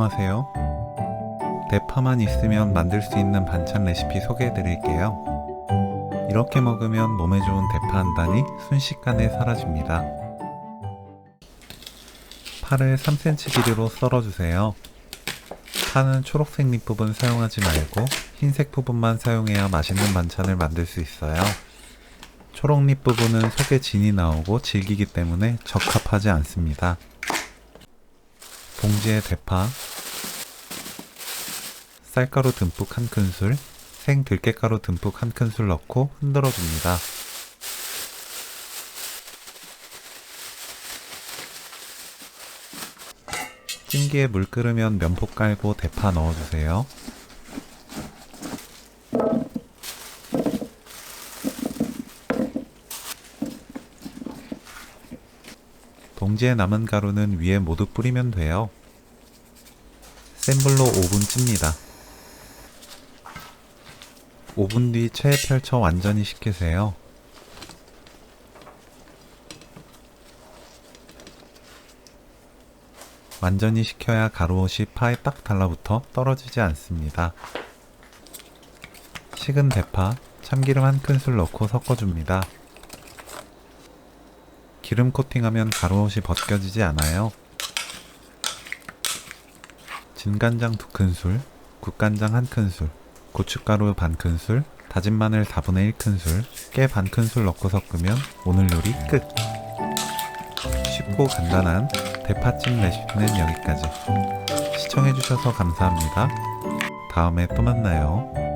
안녕하세요. 대파만 있으면 만들 수 있는 반찬 레시피 소개해 드릴게요. 이렇게 먹으면 몸에 좋은 대파 한 단이 순식간에 사라집니다. 파를 3cm 길이로 썰어주세요. 파는 초록색 밑부분 사용하지 말고 흰색 부분만 사용해야 맛있는 반찬을 만들 수 있어요. 초록잎 부분은 속에 진이 나오고 질기기 때문에 적합하지 않습니다. 봉지에 대파, 쌀가루 듬뿍 1큰술, 생 들깨가루 듬뿍 1큰술 넣고 흔들어 줍니다. 찜기에 물 끓으면 면포 깔고 대파 넣어주세요. 봉지에 남은 가루는 위에 모두 뿌리면 돼요. 센 불로 5분 찝니다. 5분 뒤 체에 펼쳐 완전히 식히세요. 완전히 식혀야 가루옷이 파에 딱 달라붙어 떨어지지 않습니다. 식은 대파, 참기름 1큰술 넣고 섞어줍니다. 기름 코팅하면 가루옷이 벗겨지지 않아요. 진간장 2큰술, 국간장 1큰술, 고춧가루 반큰술, 다진 마늘 4분의 1큰술, 깨 반큰술 넣고 섞으면 오늘 요리 끝! 쉽고 간단한 대파찜 레시피는 여기까지. 시청해주셔서 감사합니다. 다음에 또 만나요.